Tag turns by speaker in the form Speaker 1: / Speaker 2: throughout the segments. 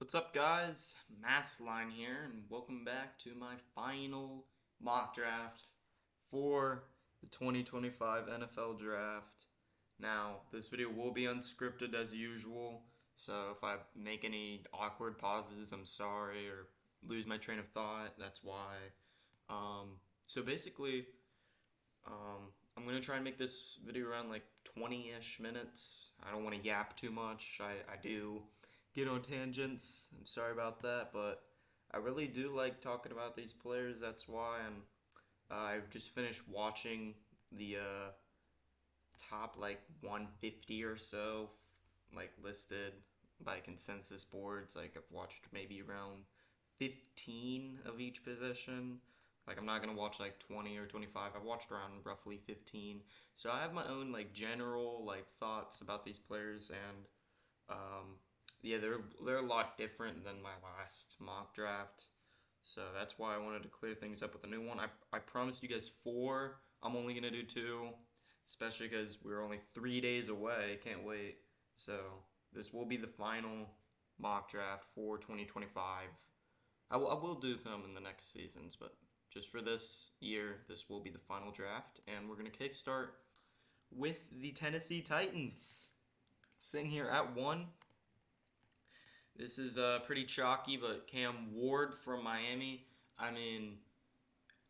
Speaker 1: What's up, guys? Massline here, and welcome back to my final mock draft for the 2025 NFL Draft. Now, this video will be unscripted as usual, so if I make any awkward pauses, I'm sorry, or lose my train of thought, that's why. Um, so basically, I'm gonna try and make this video around like 20-ish minutes. I don't want to yap too much. I do get on tangents. I'm sorry about that, but I really do like talking about these players. That's why I've just finished watching the top like 150 or so, like listed by consensus boards. Like I've watched maybe around 15 of each position. Like I'm not gonna watch like 20 or 25. I've watched around roughly 15. So I have my own like general like thoughts about these players, and um, yeah, they're a lot different than my last mock draft. So that's why I wanted to clear things up with a new one. I promised you guys four. I'm only gonna do two, especially because we're only 3 days away. Can't wait. So this will be the final mock draft for 2025. I will do them in the next seasons, but just for this year, this will be the final draft, and we're gonna kickstart with the Tennessee Titans. Sitting here at one, this is pretty chalky, but Cam Ward from Miami. I mean,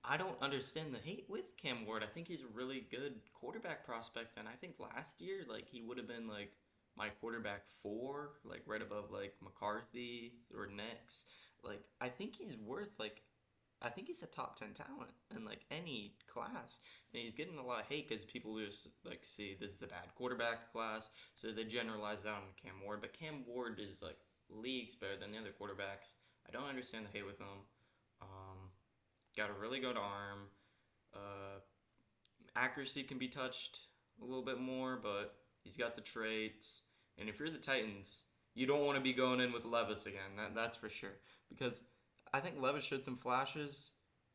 Speaker 1: I don't understand the hate with Cam Ward. I think he's a really good quarterback prospect, and I think last year, like, he would have been like my quarterback four, like right above like McCarthy or Nix. Like, I think he's a top 10 talent in like any class. And he's getting a lot of hate because people just like see this is a bad quarterback class, so they generalize that on Cam Ward. But Cam Ward is like leagues better than the other quarterbacks. I don't understand the hate with him. Um, got a really good arm. Uh, Accuracy can be touched a little bit more, but he's got the traits. And if you're the Titans, you don't want to be going in with Levis again. That's for sure. Because I think Levis showed some flashes,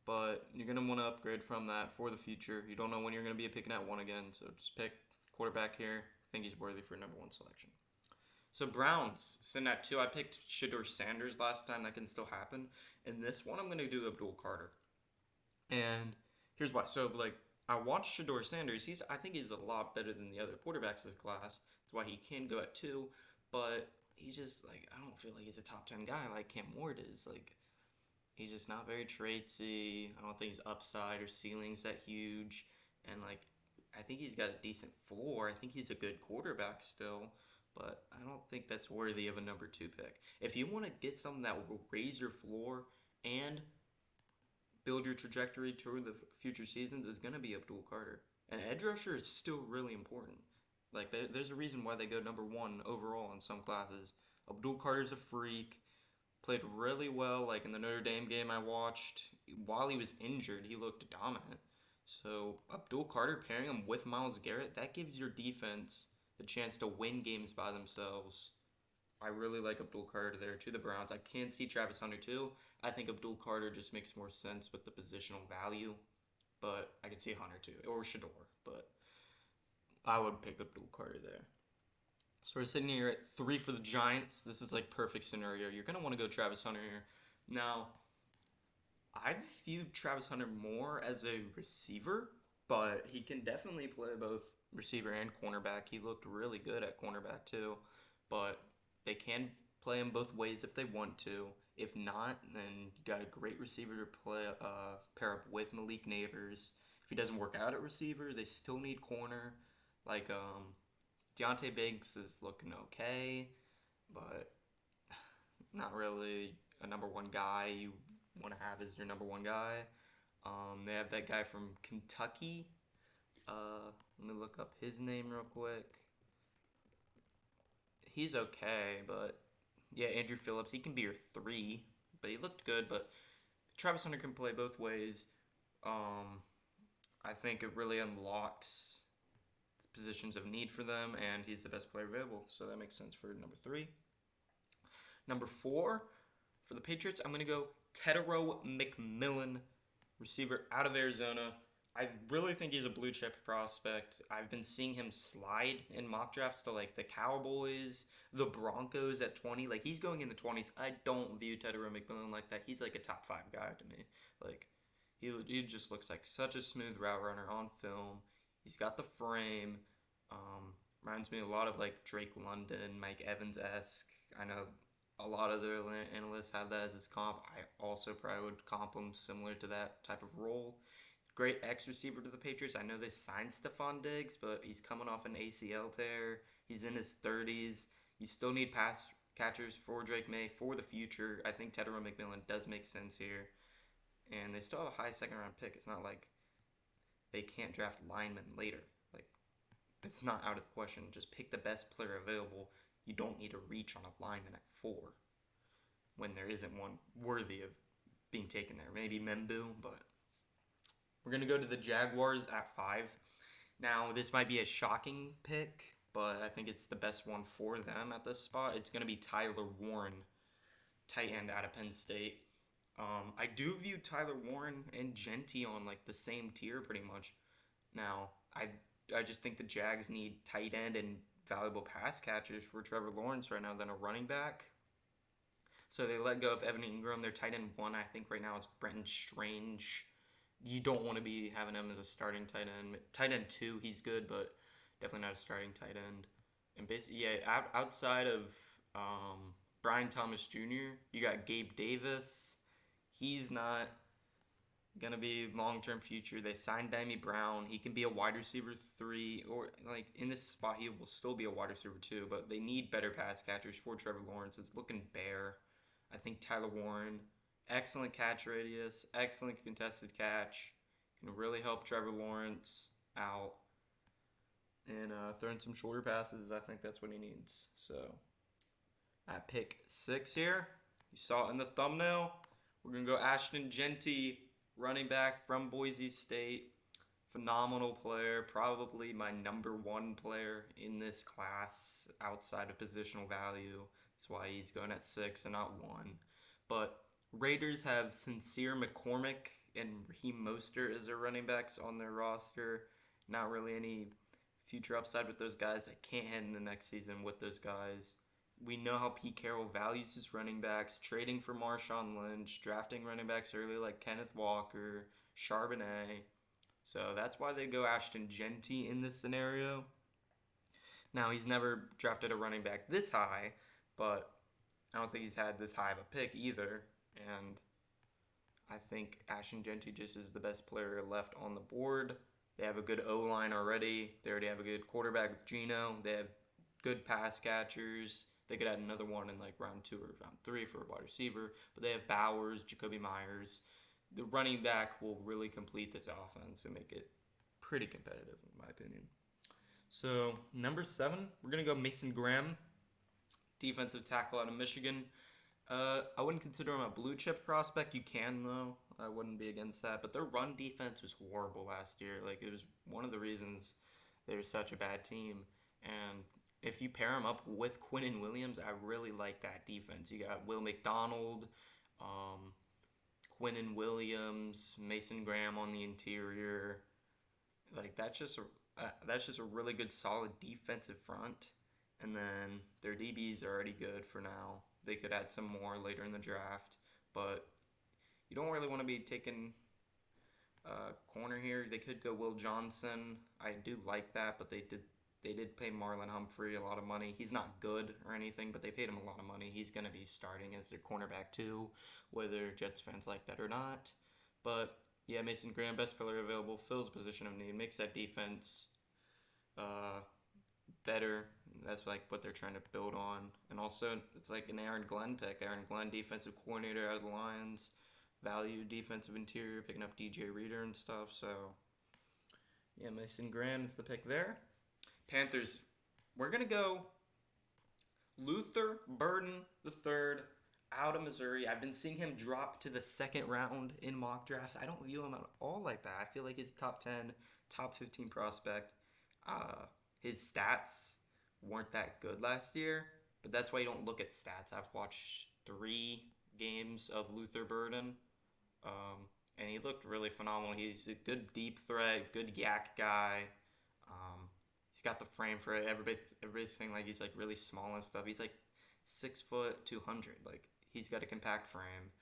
Speaker 1: but you're going to want to upgrade from that for the future. You don't know when you're going to be picking at one again, so just pick quarterback here. I think he's worthy for number one selection. So Browns sitting at two. I picked Shedeur Sanders last time. That can still happen. In this one, I'm going to do Abdul Carter. And here's why. So like I watched Shedeur Sanders. I think he's a lot better than the other quarterbacks in his class. That's why he can go at two. But he's just like I don't feel like he's a top 10 guy like Cam Ward is. Like he's just not very traitsy. I don't think his upside or ceiling's that huge. And like I think he's got a decent floor. I think he's a good quarterback still. But I don't think that's worthy of a number two pick. If you want to get something that will raise your floor and build your trajectory toward the future seasons is going to be Abdul Carter. And edge rusher is still really important. Like there's a reason why they go number one overall in some classes. Abdul Carter's a freak. Played really well. Like in the Notre Dame game I watched, while he was injured, he looked dominant. So Abdul Carter pairing him with Myles Garrett, that gives your defense the chance to win games by themselves. I really like Abdul Carter there to the Browns. I can see Travis Hunter too. I think Abdul Carter just makes more sense with the positional value, but I could see Hunter too, or Shedeur, but I would pick Abdul Carter there. So we're sitting here at three for the Giants. This is like perfect scenario. You're gonna want to go Travis Hunter here. Now, I view Travis Hunter more as a receiver, but he can definitely play both receiver and cornerback. He looked really good at cornerback too, but they can play him both ways if they want to. If not, then you got a great receiver to play pair up with Malik Neighbors. If he doesn't work out at receiver, they still need corner. Like Deontay Banks is looking okay, but not really a number one guy you want to have as your number one guy. They have that guy from Kentucky. Let me look up his name real quick. He's okay, but yeah, Andrew Phillips. He can be your three, but he looked good. But Travis Hunter can play both ways. Um, I think it really unlocks positions of need for them, and he's the best player available, so that makes sense for number three. Number four, for the Patriots, I'm going to go Tedero McMillan, receiver out of Arizona. I really think he's a blue chip prospect. I've been seeing him slide in mock drafts to like the Cowboys, the Broncos at 20. Like he's going in the 20s. I don't view Tedder McMillan like that. He's like a top 5 guy to me. Like he just looks like such a smooth route runner on film. He's got the frame. Reminds me a lot of like Drake London, Mike Evans esque. I know a lot of their analysts have that as his comp. I also probably would comp him similar to that type of role. Great X receiver to the Patriots. I know they signed Stephon Diggs, but he's coming off an ACL tear. He's in his 30s. You still need pass catchers for Drake May for the future. I think Tedder McMillan does make sense here. And they still have a high second round pick. It's not like they can't draft linemen later. Like, it's not out of the question. Just pick the best player available. You don't need to reach on a lineman at 4 when there isn't one worthy of being taken there. Maybe Membu, but we're going to go to the Jaguars at 5. Now, this might be a shocking pick, but I think it's the best one for them at this spot. It's going to be Tyler Warren, tight end out of Penn State. I do view Tyler Warren and Genty on like the same tier pretty much. Now, I just think the Jags need tight end and valuable pass catchers for Trevor Lawrence right now than a running back. So they let go of Evan Ingram. Their tight end 1, I think right now, is Brenton Strange. You don't want to be having him as a starting tight end. Tight end 2, he's good, but definitely not a starting tight end. And basically, yeah, outside of Brian Thomas Jr., you got Gabe Davis. He's not going to be long-term future. They signed Dyami Brown. He can be a wide receiver 3, or like in this spot, he will still be a wide receiver 2, but they need better pass catchers for Trevor Lawrence. It's looking bare. I think Tyler Warren, excellent catch radius, excellent contested catch, can really help Trevor Lawrence out. And throwing some shorter passes, I think that's what he needs. So at pick 6 here, you saw it in the thumbnail. We're going to go Ashton Genty, running back from Boise State. Phenomenal player, probably my number 1 player in this class outside of positional value. That's why he's going at 6 and not 1. But Raiders have Sincere McCormick and Raheem Mostert as their running backs on their roster. Not really any future upside with those guys. I can't head in the next season with those guys. We know how Pete Carroll values his running backs, trading for Marshawn Lynch, drafting running backs early like Kenneth Walker, Charbonnet. So that's why they go Ashton Genty in this scenario. Now, he's never drafted a running back this high, but I don't think he's had this high of a pick either. And I think Ashton Genty just is the best player left on the board. They have a good O-line already. They already have a good quarterback with Geno. They have good pass catchers. They could add another one in like round 2 or round 3 for a wide receiver. But they have Bowers, Jacoby Myers. The running back will really complete this offense and make it pretty competitive, in my opinion. So, number 7, we're going to go Mason Graham, defensive tackle out of Michigan. I wouldn't consider him a blue chip prospect. You can, though. I wouldn't be against that. But their run defense was horrible last year. Like, it was one of the reasons they were such a bad team. And if you pair him up with Quinnen Williams, I really like that defense. You got Will McDonald, Quinnen Williams, Mason Graham on the interior. Like, that's just a really good, solid defensive front. And then their DBs are already good for now. They could add some more later in the draft, but you don't really want to be taking corner here. They could go Will Johnson. I do like that, but they did pay Marlon Humphrey a lot of money. He's not good or anything, but they paid him a lot of money. He's going to be starting as their cornerback too, whether Jets fans like that or not. But yeah, Mason Graham, best player available, fills position of need, makes that defense better. That's like what they're trying to build on. And also, it's like an Aaron Glenn pick. Aaron Glenn, defensive coordinator out of the Lions. Value defensive interior, picking up DJ Reader and stuff. So, yeah, Mason Graham is the pick there. Panthers, we're going to go Luther Burden III out of Missouri. I've been seeing him drop to the 2nd round in mock drafts. I don't view him at all like that. I feel like he's top 10, top 15 prospect. His stats weren't that good last year, but that's why you don't look at stats. I've watched 3 games of Luther Burden, and he looked really phenomenal. He's a good deep threat, good yak guy. Um, he's got the frame for it. Everybody's saying like he's like really small and stuff. He's like 6 foot 200. Like he's got a compact frame.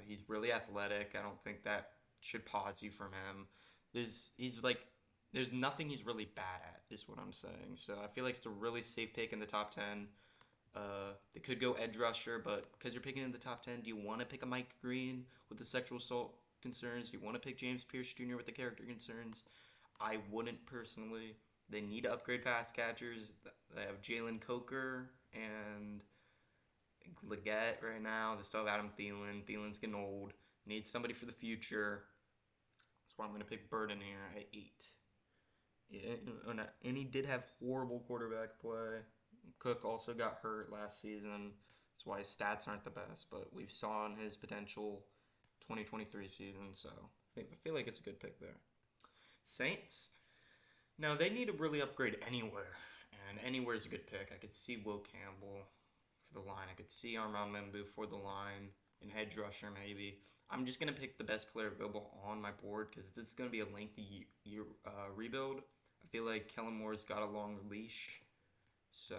Speaker 1: He's really athletic. I don't think that should pause you from him. He's like there's nothing he's really bad at, is what I'm saying. So I feel like it's a really safe pick in the top 10. They could go edge rusher, but because you're picking in the top 10, do you want to pick a Mike Green with the sexual assault concerns? Do you want to pick James Pierce Jr. with the character concerns? I wouldn't personally. They need to upgrade pass catchers. They have Jalen Coker and Leggett right now. They still have Adam Thielen. Thielen's getting old. Need somebody for the future. That's why I'm going to pick Burden here at 8. Yeah, and he did have horrible quarterback play. Cook also got hurt last season. That's why his stats aren't the best, but we've saw his potential 2023 season, so I feel like it's a good pick there. Saints. Now, they need to really upgrade anywhere, and anywhere is a good pick. I could see Will Campbell for the line. I could see Armand Membu for the line, an edge rusher maybe. I'm just going to pick the best player available on my board because this is going to be a lengthy rebuild. I feel like Kellen Moore's got a long leash, so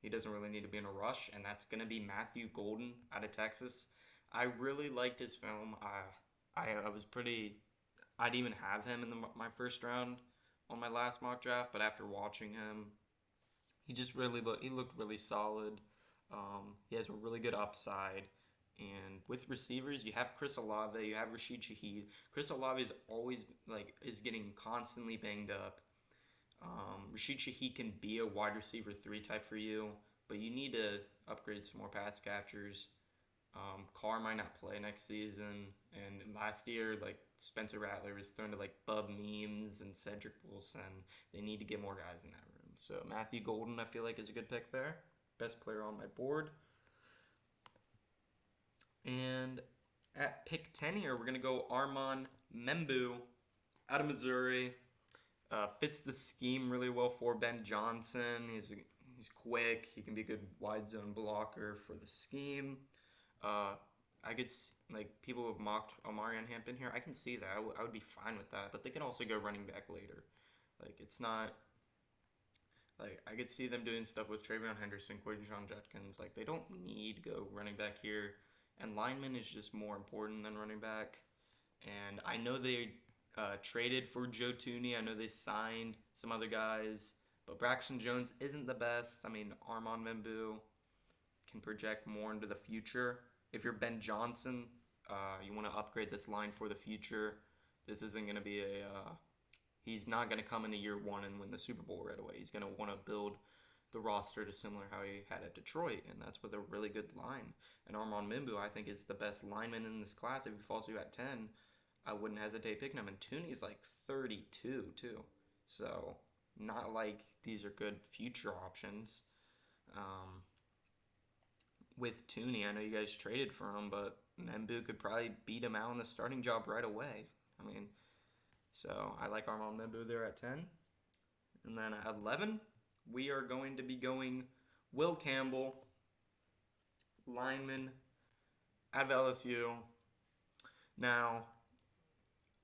Speaker 1: he doesn't really need to be in a rush, and that's going to be Matthew Golden out of Texas. I really liked his film. I was pretty. I'd even have him in my first round on my last mock draft, but after watching him, he just really looked really solid. He has a really good upside. And with receivers, you have Chris Olave, you have Rashid Shaheed. Chris Olave is always is getting constantly banged up. Rashid Shaheed can be a wide receiver 3 type for you, but you need to upgrade some more pass catchers. Carr might not play next season, and last year, like Spencer Rattler was thrown to like Bub Memes and Cedric Wilson. They need to get more guys in that room. So Matthew Golden, I feel like, is a good pick there. Best player on my board. And at pick 10 here, we're gonna go Armand Membu out of Missouri. Fits the scheme really well for Ben Johnson. He's quick. He can be a good wide zone blocker for the scheme. I could like people have mocked Omarion Hampton here. I can see that. I would be fine with that. But they can also go running back later. Like it's not like I could see them doing stuff with Travion Henderson, Quinshon Judkins. Like they don't need to go running back here. And lineman is just more important than running back. And I know they traded for Joe Thuney. I know they signed some other guys. But Braxton Jones isn't the best. I mean, Armand Membu can project more into the future. If you're Ben Johnson, you want to upgrade this line for the future. This isn't going to be he's not going to come into year 1 and win the Super Bowl right away. He's going to want to build the roster to similar how he had at Detroit, and that's with a really good line. And Armand Membu, I think, is the best lineman in this class. If he falls to you at 10, I wouldn't hesitate picking him. And Thuney's like 32 too, so not like these are good future options. With Thuney, I know you guys traded for him, but Membu could probably beat him out in the starting job right away. I mean, so I like Armand Membu there at 10. And then at 11, we are going to be going Will Campbell, lineman out of LSU. Now,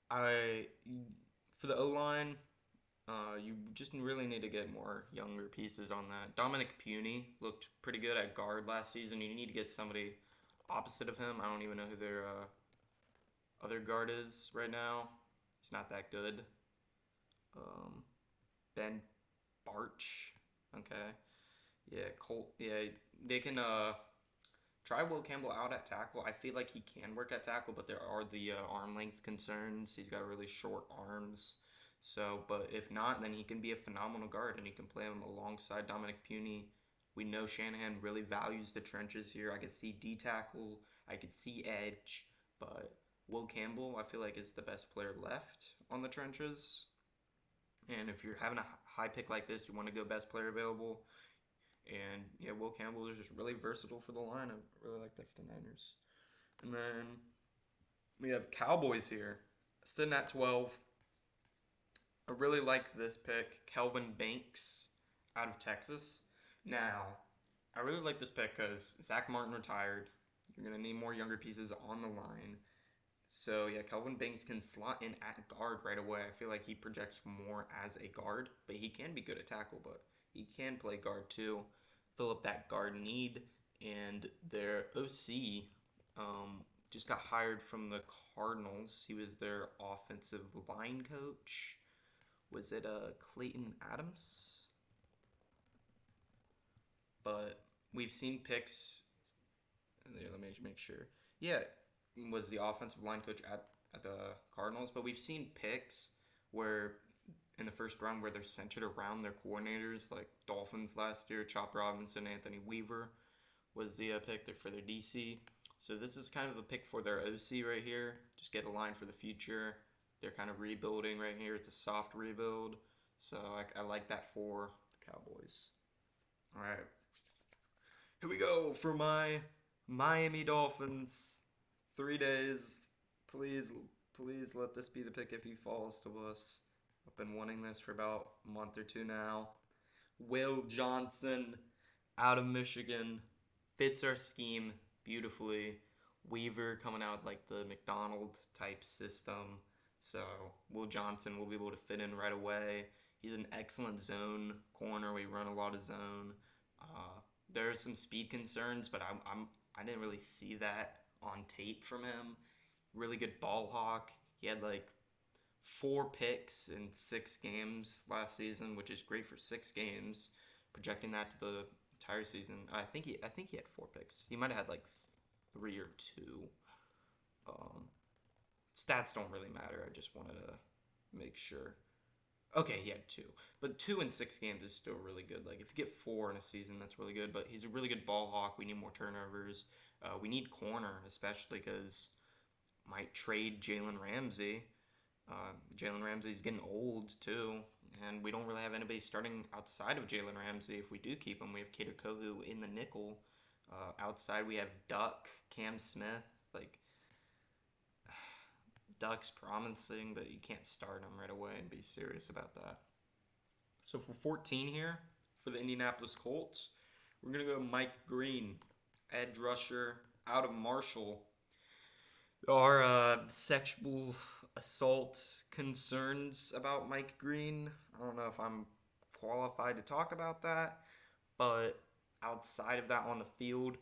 Speaker 1: for the O-line, you just really need to get more younger pieces on that. Dominic Puny looked pretty good at guard last season. You need to get somebody opposite of him. I don't even know who their other guard is right now. He's not that good. Ben Barch. Okay. Yeah, Colt. Yeah, they can try Will Campbell out at tackle. I feel like he can work at tackle, but there are the arm length concerns. He's got really short arms. So, but if not, then he can be a phenomenal guard, and he can play him alongside Dominic Puny. We know Shanahan really values the trenches here. I could see D tackle, I could see edge, but Will Campbell, I feel like, is the best player left on the trenches. And if you're having a high pick like this, you want to go best player available. And yeah, Will Campbell is just really versatile for the line. I really like the 59ers. And then we have Cowboys here, sitting at 12. I really like this pick, Kelvin Banks out of Texas. Now, I really like this pick because Zach Martin retired. You're going to need more younger pieces on the line. So yeah, Kelvin Banks can slot in at guard right away. I feel like he projects more as a guard, but he can be good at tackle, but he can play guard too, fill up that guard need. And their OC just got hired from the Cardinals. He was their offensive line coach. Was it Clayton Adams? But we've seen picks. Let me make sure. Yeah, was the offensive line coach at the Cardinals, but we've seen picks where in the first round where they're centered around their coordinators, like Dolphins last year, Chop Robinson, Anthony Weaver was the pick for their DC. So this is kind of a pick for their OC right here. Just get a line for the future. They're kind of rebuilding right here. It's a soft rebuild. So I like that for the Cowboys. All right. Here we go for my Miami Dolphins. 3 days. Please, please let this be the pick if he falls to us. I've been wanting this for about a month or two now. Will Johnson out of Michigan fits our scheme beautifully. Weaver coming out like the McDonald type system. So Will Johnson will be able to fit in right away. He's an excellent zone corner. We run a lot of zone. There are some speed concerns, but I didn't really see that on tape from him. Really good ball hawk. He had like 4 picks in 6 games last season, which is great for 6 games. Projecting that to the entire season, I think he had 4 picks. He might have had like 3 or 2. Um, Stats don't really matter. I just wanted to make sure. Okay, he had 2, but 2 in 6 games is still really good. Like if you get 4 in a season, that's really good. But he's a really good ball hawk. We need more turnovers. We need corner, especially because might trade Jalen Ramsey. Jalen Ramsey's getting old too, and we don't really have anybody starting outside of Jalen Ramsey. If we do keep him, we have Kader Kohu in the nickel. Outside, we have Duck, Cam Smith. Like Duck's promising, but you can't start him right away and be serious about that. So for 14 here for the Indianapolis Colts, we're gonna go Mike Green, edge rusher out of Marshall. There are sexual assault concerns about Mike Green. I don't know if I'm qualified to talk about that, but outside of that on the field,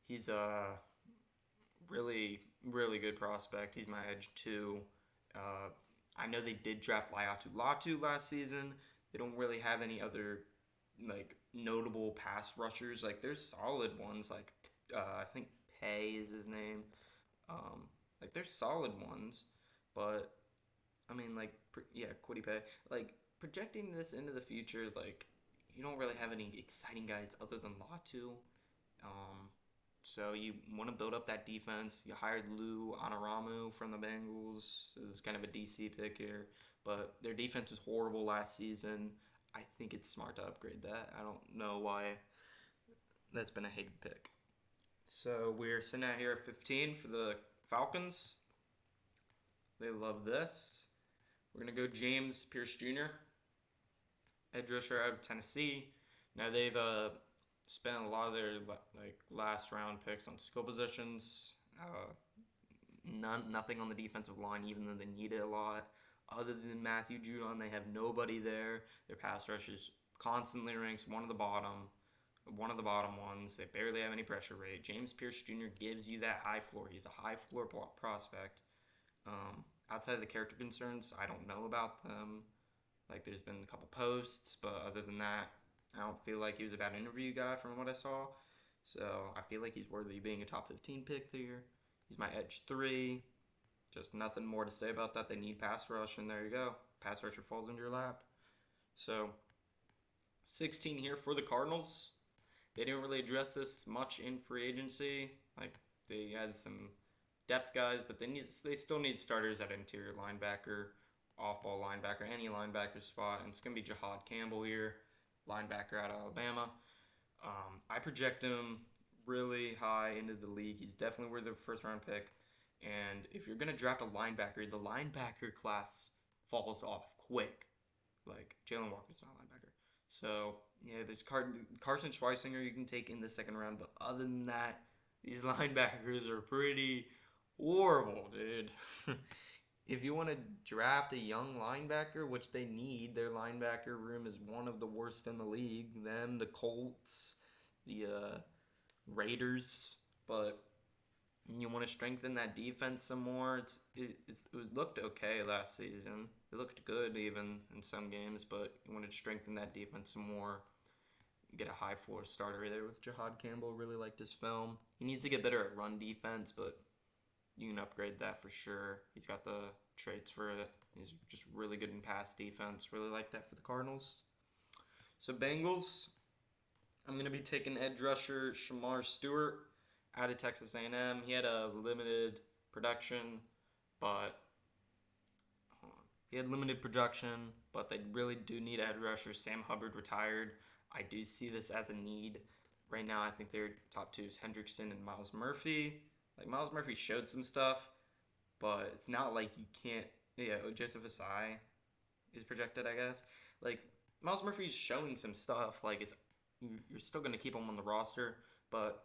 Speaker 1: he's a really, really good prospect. He's my edge too. I know they did draft Laiatu Latu last season. They don't really have any other like notable pass rushers. Like there's solid ones. Like I think Pay is his name. Like there's solid ones, but I mean like yeah, Quiddy Pay. Like projecting this into the future, like you don't really have any exciting guys other than Latu. Um, so you want to build up that defense. You hired Lou Anarumo from the Bengals. It's kind of a DC pick here, but their defense was horrible last season. I think it's smart to upgrade that. I don't know why that's been a hated pick. So we're sitting out here at 15 for the Falcons. They love this. We're going to go James Pierce Jr., edge rusher out of Tennessee. Now they've spent a lot of their like last round picks on skill positions. Nothing on the defensive line, even though they need it a lot. Other than Matthew Judon, they have nobody there. Their pass rush is constantly ranks one of the bottom ones. They barely have any pressure rate. James Pierce Jr. gives you that high floor. He's a high floor prospect. Outside of the character concerns, I don't know about them. Like there's been a couple posts, but other than that, I don't feel like he was a bad interview guy from what I saw. So I feel like he's worthy of being a top 15 pick there. He's my edge 3. Just nothing more to say about that. They need pass rush, and there you go. Pass rusher falls into your lap. So 16 here for the Cardinals. They didn't really address this much in free agency. Like they had some depth guys, but they still need starters at interior linebacker, off-ball linebacker, any linebacker spot, and it's gonna be Jahad Campbell here, linebacker out of Alabama. I project him really high into the league. He's definitely worth the first-round pick. And if you're gonna draft a linebacker, the linebacker class falls off quick. Like Jalen Walker's not a linebacker. So yeah, there's Carson Schweisinger you can take in the second round, but other than that, these linebackers are pretty Horrible, dude. If you want to draft a young linebacker, which they need, their linebacker room is one of the worst in the league. Them, the Colts, the Raiders, but you want to strengthen that defense some more. It looked okay last season. It looked good even in some games, but you want to strengthen that defense some more. Get a high floor starter there with Jahad Campbell. Really liked his film. He needs to get better at run defense, but you can upgrade that for sure. He's got the traits for it. He's just really good in pass defense. Really like that for the Cardinals. So Bengals, I'm going to be taking edge rusher Shamar Stewart out of Texas A&M. He had a limited production, but they really do need edge rusher. Sam Hubbard retired. I do see this as a need. Right now, I think their top two is Hendrickson and Miles Murphy. Like, Miles Murphy showed some stuff, but it's not like you can't. Yeah, Joseph Asai is projected, I guess. Like, Miles Murphy's showing some stuff. Like, you're still going to keep him on the roster, but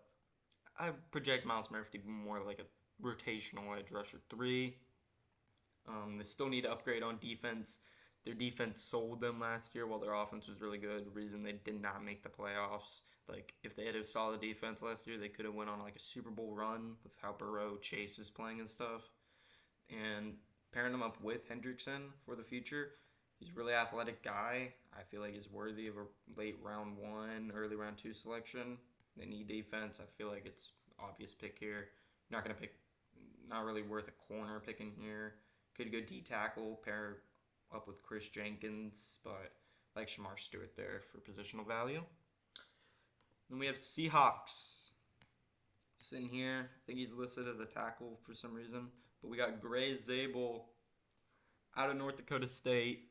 Speaker 1: I project Miles Murphy to be more like a rotational edge rusher 3. They still need to upgrade on defense. Their defense sold them last year while their offense was really good. The reason they did not make the playoffs. Like, if they had a solid defense last year, they could have went on like a Super Bowl run with how Burrow, Chase is playing and stuff. And pairing him up with Hendrickson for the future, he's a really athletic guy. I feel like he's worthy of a late round 1, early round 2 selection. They need defense. I feel like it's obvious pick here. Not gonna pick, not really worth a corner picking here. Could go D tackle, pair up with Chris Jenkins, but I like Shamar Stewart there for positional value. Then we have Seahawks sitting here. I think he's listed as a tackle for some reason, but we got Gray Zabel out of North Dakota State.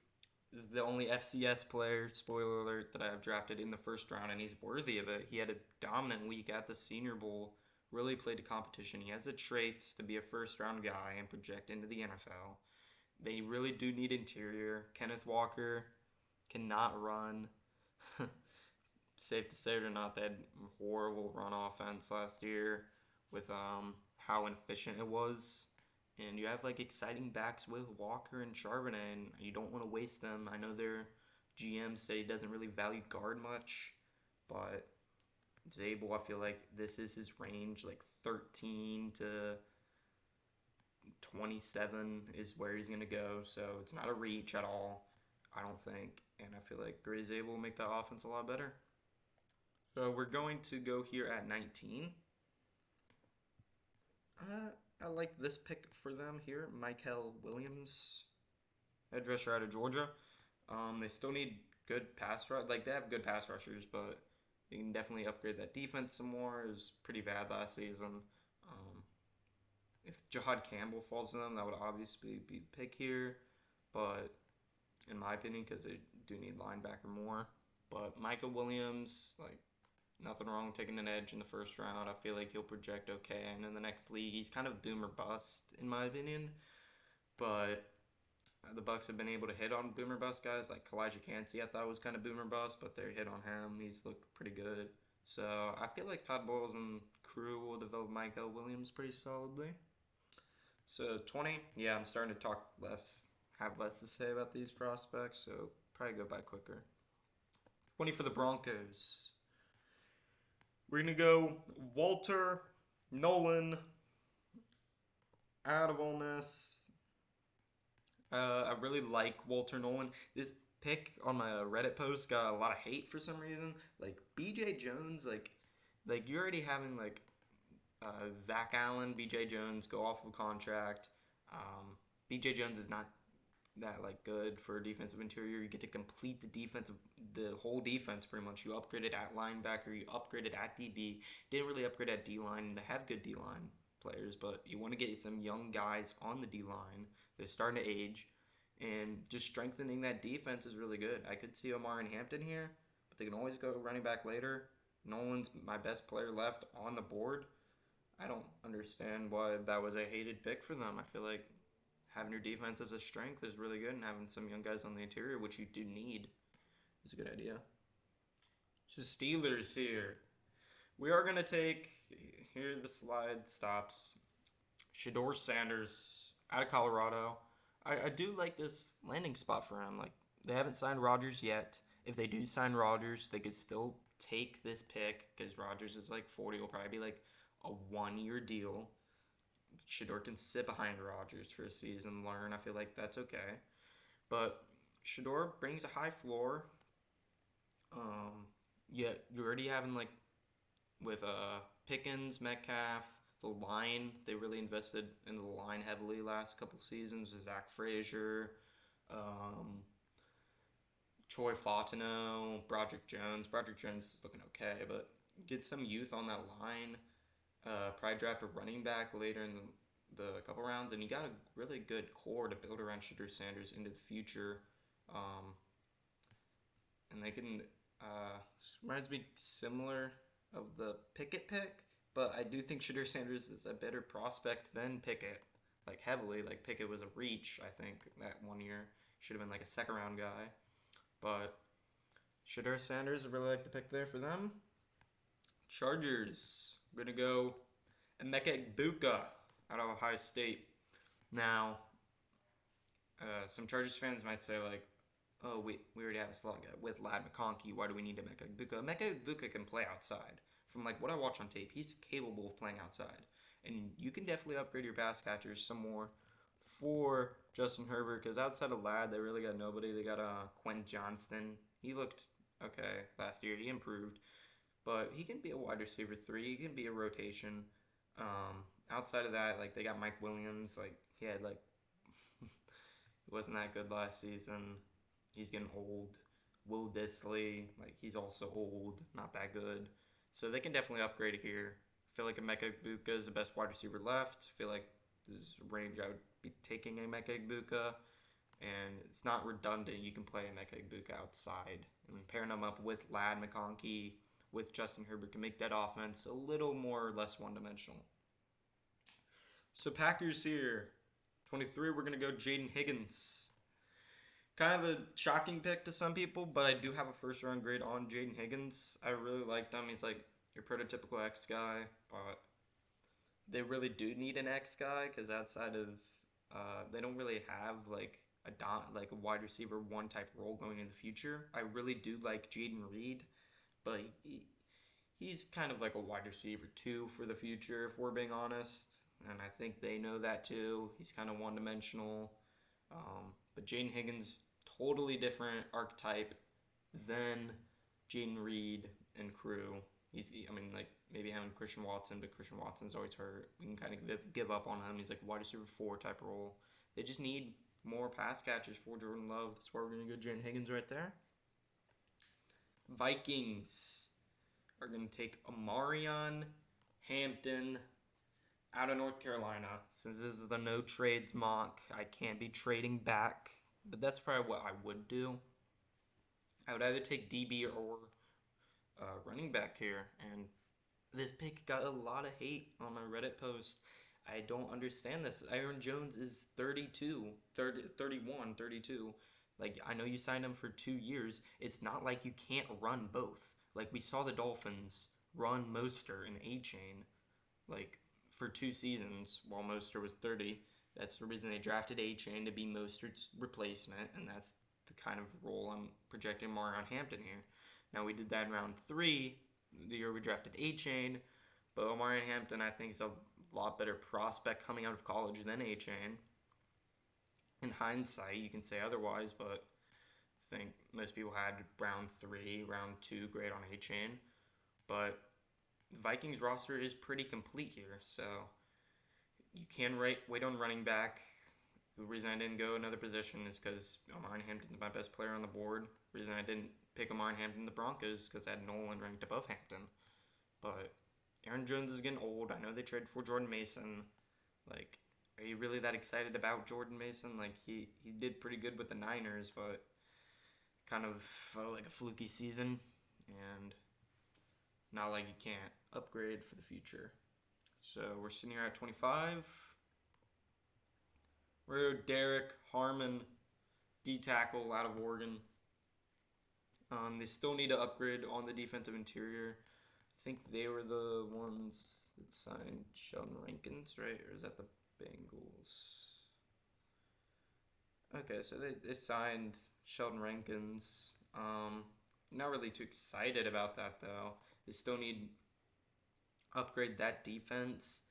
Speaker 1: This is the only FCS player, spoiler alert, that I have drafted in the first round, and he's worthy of it. He had a dominant week at the Senior Bowl, really played the competition. He has the traits to be a first-round guy and project into the NFL. They really do need interior. Kenneth Walker cannot run. Safe to say it or not, they had horrible run offense last year with how inefficient it was. And you have like exciting backs with Walker and Charbonnet, and you don't want to waste them. I know their GM said he doesn't really value guard much, but Zabel, I feel like this is his range, like 13 to 27 is where he's going to go. So it's not a reach at all, I don't think. And I feel like Gray Zabel will make that offense a lot better. So we're going to go here at 19. I like this pick for them here. Mykel Williams, edge rusher out of Georgia. They still need good pass rush. Like, they have good pass rushers, but you can definitely upgrade that defense some more. It was pretty bad last season. If Jahad Campbell falls to them, that would obviously be the pick here. But in my opinion, because they do need linebacker more. But Mykel Williams, like, nothing wrong with taking an edge in the first round. I feel like he'll project okay. And in the next league, he's kind of boomer bust, in my opinion. But the Bucks have been able to hit on boomer bust guys. Like Kalijah Cansey, I thought was kind of boomer bust, but they hit on him. He's looked pretty good. So I feel like Todd Bowles and crew will develop Mykel Williams pretty solidly. So 20, yeah, I'm starting to have less to say about these prospects, so probably go by quicker. 20 for the Broncos. We're going to go Walter Nolan out of Ole Miss. I really like Walter Nolan. This pick on my Reddit post got a lot of hate for some reason. Like, BJ Jones, like you're already having, like, Zach Allen, BJ Jones go off of contract. BJ Jones is not that like good for a defensive interior. You get to complete the whole defense pretty much. You upgraded at linebacker, you upgraded at DB. Didn't really upgrade at D line. They have good D line players, but you want to get some young guys on the D line. They're starting to age, and just strengthening that defense is really good. I could see Omar and Hampton here, but they can always go running back later. Nolan's my best player left on the board. I don't understand why that was a hated pick for them. I feel like having your defense as a strength is really good, and having some young guys on the interior, which you do need, is a good idea. So Steelers here. We are going to take, here the slide stops. Shador Sanders out of Colorado. I do like this landing spot for him. Like, they haven't signed Rodgers yet. If they do sign Rodgers, they could still take this pick because Rodgers is like 40. Will probably be like a 1 year deal. Shador can sit behind Rodgers for a season, learn. I feel like that's okay. But Shador brings a high floor. Um, yeah, you're already having like with Pickens, Metcalf, the line. They really invested in the line heavily last couple seasons. Zach Frazier, um, Troy Fautino, Broderick Jones. Broderick Jones is looking okay, but get some youth on that line. Probably draft a running back later in the couple rounds, and you got a really good core to build around Shedeur Sanders into the future. Um, and they can reminds me similar of the Pickett pick, but I do think Shedeur Sanders is a better prospect than Pickett, like heavily. Like Pickett was a reach, I think, that 1 year. Should have been like a second round guy. But Shedeur Sanders, I really like the pick there for them. Chargers, we're gonna go Emeka Egbuka out of Ohio State. Now, some Chargers fans might say like, "Oh, we already have a slot guy with Ladd McConkey. Why do we need Emeka Egbuka?" Emeka Egbuka can play outside. From like what I watch on tape, he's capable of playing outside, and you can definitely upgrade your pass catchers some more for Justin Herbert because outside of Ladd, they really got nobody. They got Quentin Johnston. He looked okay last year. He improved, but he can be a wide receiver 3. He can be a rotation. Outside of that, like they got Mike Williams. Like he had like he wasn't that good last season. He's getting old. Will Disley, like he's also old, not that good. So they can definitely upgrade here. I feel like Emeka Egbuka is the best wide receiver left. I feel like this is a range I would be taking Emeka Egbuka, and it's not redundant. You can play Emeka Egbuka outside. I mean, pairing them up with Ladd McConkey, with Justin Herbert can make that offense a little more or less one-dimensional. So Packers here, 23. We're gonna go Jaden Higgins. Kind of a shocking pick to some people, but I do have a first round grade on Jaden Higgins. I really liked him. He's like your prototypical X guy, but they really do need an X guy because outside of they don't really have like a wide receiver 1 type role going in the future. I really do like Jaden Reed, but he's kind of like a wide receiver 2 for the future if we're being honest, and I think they know that too. He's kind of one dimensional. But Jaden Higgins, totally different archetype than Jaden Reed and crew. I mean, like maybe having Christian Watson, but Christian Watson's always hurt. We can kind of give up on him. He's like wide receiver 4 type role. They just need more pass catches for Jordan Love. That's why we're gonna go Jaden Higgins right there. Vikings are gonna take Omarion Hampton out of North Carolina. Since this is the no trades mock, I can't be trading back, but that's probably what I would do. I would either take DB or running back here, and this pick got a lot of hate on my Reddit post. I don't understand this. Aaron Jones is 32, 30, 31, 32. Like, I know you signed him for 2 years. It's not like you can't run both. Like, we saw the Dolphins run Mostert and A-Chain, like, for 2 seasons while Mostert was 30. That's the reason they drafted A-Chain to be Mostert's replacement, and that's the kind of role I'm projecting Omarion Hampton here. Now, we did that in round 3, the year we drafted A-Chain, but Omarion Hampton, I think, is a lot better prospect coming out of college than A-Chain. In hindsight, you can say otherwise, but I think most people had round 3, round 2 grade on A-Chain. But the Vikings roster is pretty complete here, so you can wait on running back. The reason I didn't go another position is because Omarion Hampton's my best player on the board. The reason I didn't pick Omarion Hampton the Broncos because I had Nolan ranked above Hampton. But Aaron Jones is getting old. I know they traded for Jordan Mason. Like, are you really that excited about Jordan Mason? Like, he did pretty good with the Niners, but kind of like a fluky season. And not like you can't upgrade for the future. So we're sitting here at 25. We're Derek Harmon, D tackle out of Oregon. They still need to upgrade on the defensive interior. I think they were the ones It signed Sheldon Rankins, right? Or is that the Bengals? Okay, so they signed Sheldon Rankins. Not really too excited about that though. They still need upgrade that defense.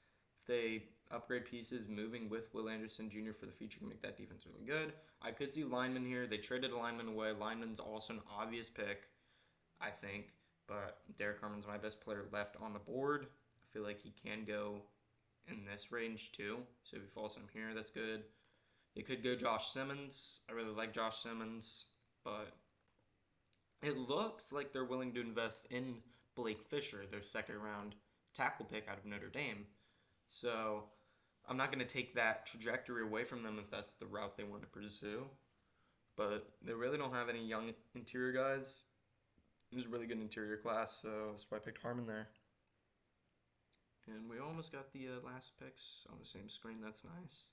Speaker 1: If they upgrade pieces, moving with Will Anderson Jr. for the future can make that defense really good. I could see lineman here. They traded a lineman away. Lineman's also an obvious pick, I think. But Derek Harmon's my best player left on the board. I feel like he can go in this range too. So if he falls in here, that's good. They could go Josh Simmons. I really like Josh Simmons, but it looks like they're willing to invest in Blake Fisher, their second round tackle pick out of Notre Dame. So I'm not going to take that trajectory away from them if that's the route they want to pursue. But they really don't have any young interior guys. It was a really good interior class, so that's why I picked Harmon there. And we almost got the last picks on the same screen. That's nice.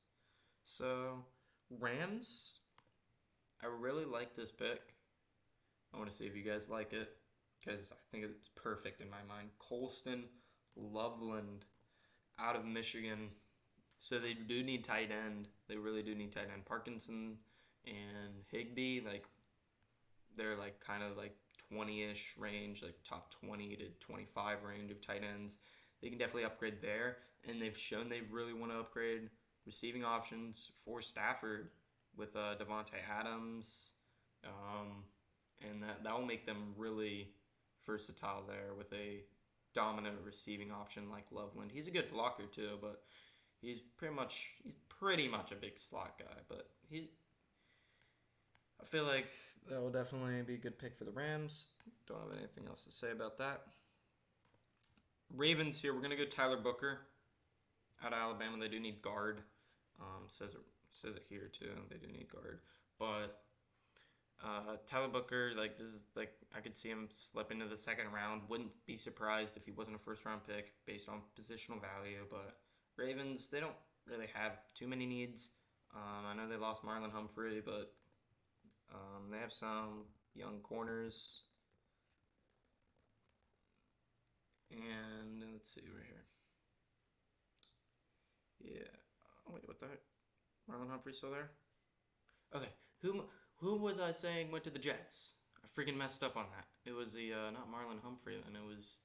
Speaker 1: So, Rams, I really like this pick. I want to see if you guys like it, because I think it's perfect in my mind. Colston Loveland out of Michigan. So they do need tight end. They really do need tight end. Parkinson and Higbee, they're kind of 20-ish range, like top 20 to 25 range of tight ends. They can definitely upgrade there, and they've shown they really want to upgrade receiving options for Stafford with Devontae Adams, and that will make them really versatile there with a dominant receiving option like Loveland. He's a good blocker too, but he's pretty much a big slot guy. But I feel like that will definitely be a good pick for the Rams. Don't have anything else to say about that. Ravens here, we're gonna go Tyler Booker out of Alabama. They do need guard. Says it here too. They do need guard, but Tyler Booker, this is I could see him slip into the second round. Wouldn't be surprised if he wasn't a first round pick based on positional value. But Ravens, they don't really have too many needs. I know they lost Marlon Humphrey, but they have some young corners. And let's see right here. Yeah. Wait, what the heck? Marlon Humphrey still there? Okay. Who was I saying went to the Jets? I freaking messed up on that. It was not Marlon Humphrey then. It was.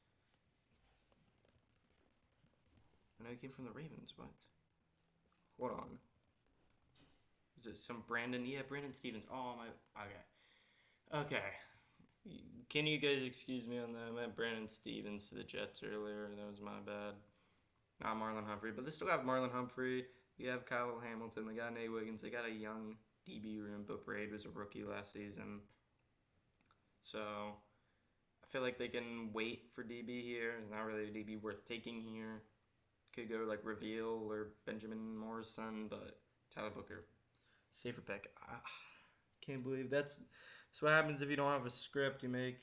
Speaker 1: I know he came from the Ravens, but hold on. Is it some Brandon? Yeah, Brandon Stevens. Oh my. Okay. Can you guys excuse me on that? I meant Brandon Stevens to the Jets earlier. That was my bad. Not Marlon Humphrey, but they still have Marlon Humphrey. You have Kyle Hamilton. They got Nate Wiggins. They got a young DB room. But Braid was a rookie last season. So I feel like they can wait for DB here. Not really a DB worth taking here. Could go Reveal or Benjamin Morrison, but Tyler Booker, safer pick. Can't believe that's what happens if you don't have a script. You make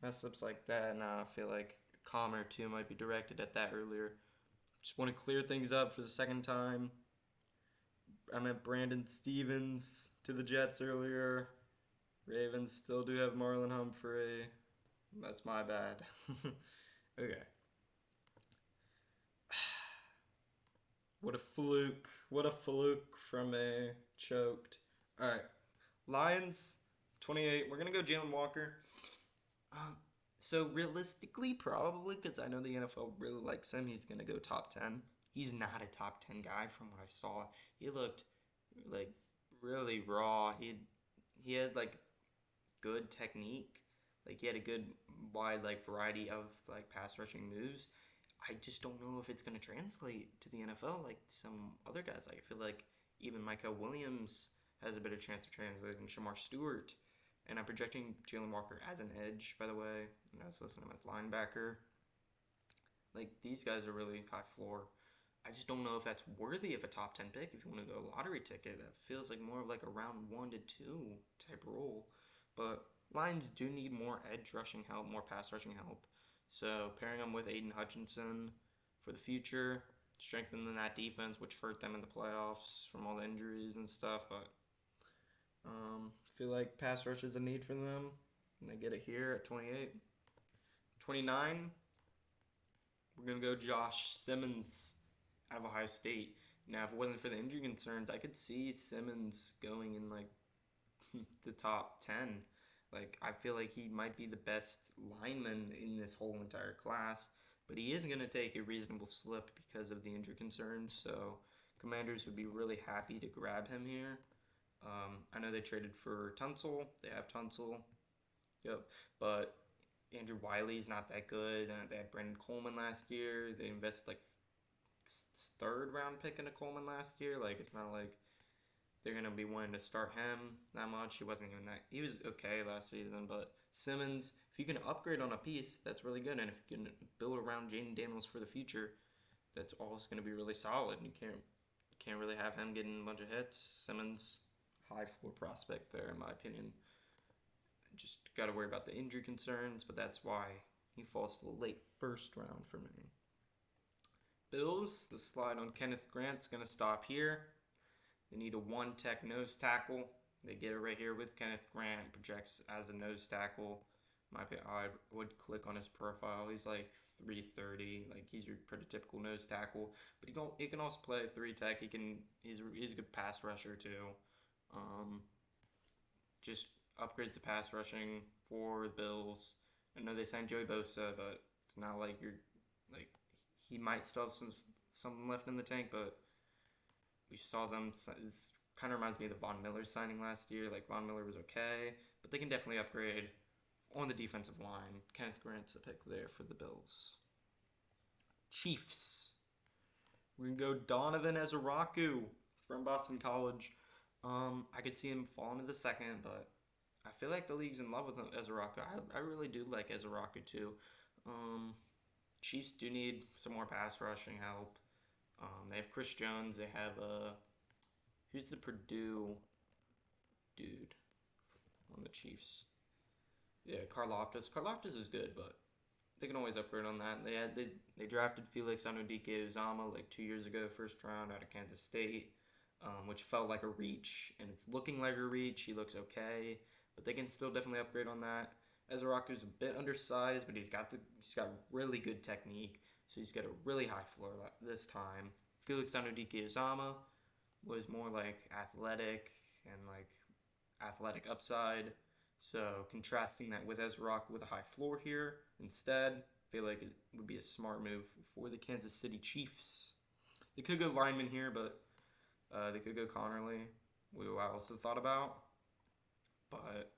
Speaker 1: mess ups like that, and I feel like a comment or two might be directed at that earlier. Just want to clear things up for the second time. I meant Brandon Stevens to the Jets earlier. Ravens still do have Marlon Humphrey. That's my bad. Okay. What a fluke. What a fluke from a choked. Alright. Lions, 28. We're going to go Jalen Walker. So realistically, probably, because I know the NFL really likes him, he's going to go top 10. He's not a top 10 guy from what I saw. He looked really raw. He had good technique. He had a good wide variety of pass rushing moves. I just don't know if it's going to translate to the NFL like some other guys. I feel like even Micah Williams has a better chance of translating. Shamar Stewart. And I'm projecting Jalen Walker as an edge, by the way. And I was listing him as linebacker. These guys are really high floor. I just don't know if that's worthy of a top 10 pick. If you want to go lottery ticket, that feels more of a round 1 to 2 type role. But Lions do need more edge rushing help, more pass rushing help. So pairing them with Aiden Hutchinson for the future, strengthening that defense, which hurt them in the playoffs from all the injuries and stuff. But feel like pass rush is a need for them, and they get it here at 28. 29, we're going to go Josh Simmons out of Ohio State. Now, if it wasn't for the injury concerns, I could see Simmons going in like the top 10. Like, I feel like he might be the best lineman in this whole entire class, but he is going to take a reasonable slip because of the injury concerns. So, Commanders would be really happy to grab him here. I know they traded for Tunsil. They have Tunsil. Yep. But Andrew Wiley's not that good. They had Brandon Coleman last year. They invested like third round pick into Coleman last year. Like, it's not like they're going to be wanting to start him that much. He wasn't even that. He was okay last season. But Simmons, if you can upgrade on a piece, that's really good. And if you can build around Jaden Daniels for the future, that's also going to be really solid. You can't really have him getting a bunch of hits. Simmons, high floor prospect there, in my opinion. Just got to worry about the injury concerns, but that's why he falls to the late first round for me. Bills, the slide on Kenneth Grant's going to stop here. They need a one-tech nose tackle. They get it right here with Kenneth Grant. Projects as a nose tackle. I would click on his profile. He's like 330. Like, he's your pretty typical nose tackle. But he can also play 3-tech. He's a good pass rusher too. Just upgrades the pass rushing for the Bills. I know they signed Joey Bosa, but it's not like he might still have something left in the tank, but we saw them. This kind of reminds me of the Von Miller signing last year. Like, Von Miller was okay, but they can definitely upgrade on the defensive line. Kenneth Grant's the pick there for the Bills. Chiefs. We're going to go Donovan Ezeraku from Boston College. I could see him falling to the second, but I feel like the league's in love with Ezeraku. I really do like Ezeraku too. Chiefs do need some more pass rushing help. They have Chris Jones. They have who's the Purdue dude on the Chiefs? Yeah, Karlaftis. Karlaftis is good, but they can always upgrade on that. They drafted Felix Anudike-Uzomah like 2 years ago, first round out of Kansas State, which felt like a reach, and it's looking like a reach. He looks okay, but they can still definitely upgrade on that. Ezeraku's a bit undersized, but he's got really good technique, so he's got a really high floor this time. Felix Anudike-Uzomah was more like athletic and like athletic upside. So contrasting that with Ezeraku with a high floor here instead, I feel like it would be a smart move for the Kansas City Chiefs. They could go lineman here, but they could go Connerly, who I also thought about. But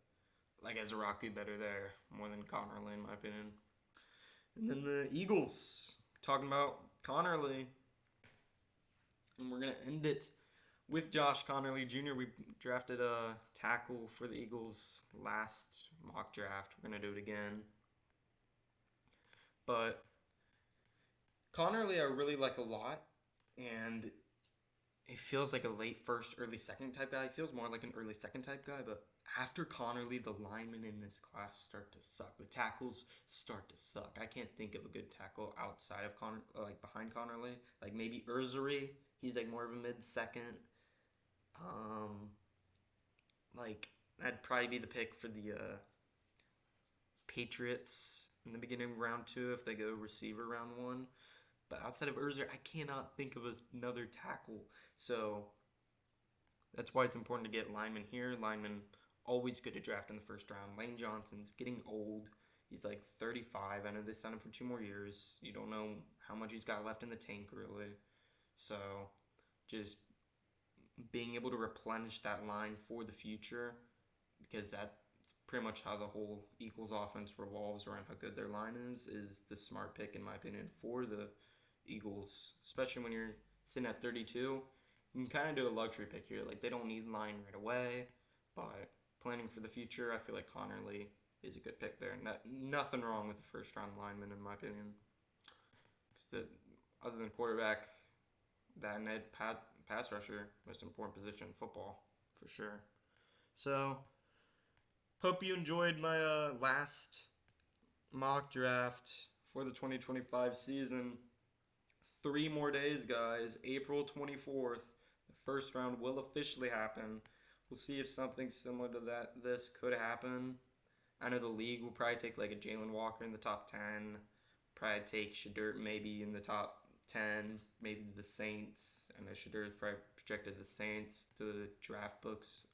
Speaker 1: like Ezeraku better there, more than Connerly in my opinion. And then the Eagles, talking about Connerly. And we're going to end it with Josh Connerly Jr. We drafted a tackle for the Eagles last mock draft. We're going to do it again. But Connerly I really like a lot. And it feels like a late first, early second type guy. He feels more like an early second type guy. But after Connerly, the linemen in this class start to suck. The tackles start to suck. I can't think of a good tackle outside of behind Connerly. Like maybe Urzuri. He's like more of a mid-second. Like that'd probably be the pick for the Patriots in the beginning of round 2 if they go receiver round 1. But outside of Urzuri, I cannot think of another tackle. So that's why it's important to get linemen here. Linemen always good to draft in the first round. Lane Johnson's getting old. He's like 35. I know they signed him for 2 more years. You don't know how much he's got left in the tank, really. So just being able to replenish that line for the future, because that's pretty much how the whole Eagles offense revolves around how good their line is the smart pick, in my opinion, for the Eagles, especially when you're sitting at 32. You can kind of do a luxury pick here. Like, they don't need line right away, but planning for the future, I feel like Connerly is a good pick there. Nothing wrong with the first-round lineman, in my opinion. Other than quarterback, that and pass rusher, most important position in football, for sure. So, hope you enjoyed my last mock draft for the 2025 season. 3 more days, guys. April 24th, the first round will officially happen. We'll see if something similar to this could happen. I know the league will probably take like a Jalen Walker in the top 10, probably take Shedeur maybe in the top 10, maybe the Saints. I know Shedeur is probably projected the Saints to the draft books.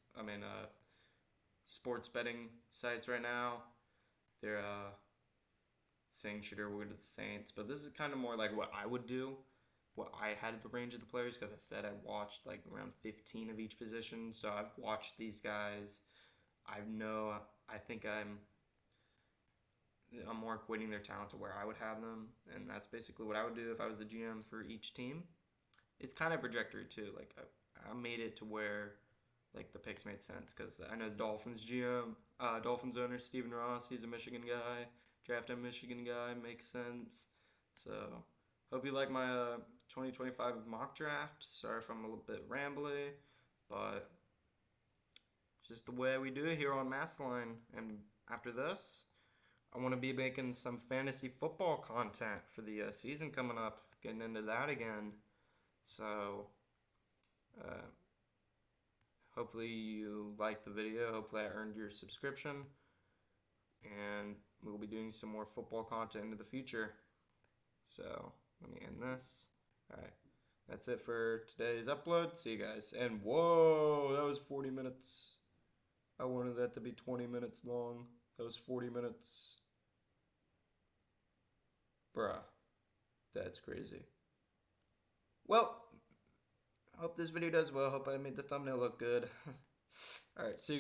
Speaker 1: Sports betting sites right now. They're saying Shedeur will go to the Saints, but this is kind of more like what I would do, what I had at the range of the players, because I said I watched like around 15 of each position. So I've watched these guys. I think I'm more equating their talent to where I would have them, and that's basically what I would do if I was the GM for each team. It's kind of trajectory too. Like I made it to where like the picks made sense because I know the Dolphins GM, Dolphins owner Stephen Ross. He's a Michigan guy, drafted a Michigan guy, makes sense. So hope you like my 2025 mock draft. Sorry if I'm a little bit rambly, but it's just the way we do it here on Massline. And after this, I want to be making some fantasy football content for the season coming up, getting into that again. So, uh, hopefully you liked the video. Hopefully I earned your subscription. And we'll be doing some more football content in the future. So, let me end this. Alright, that's it for today's upload. See you guys. And whoa, that was 40 minutes. I wanted that to be 20 minutes long. That was 40 minutes. Bruh, that's crazy. Well, I hope this video does well. Hope I made the thumbnail look good. Alright, see you.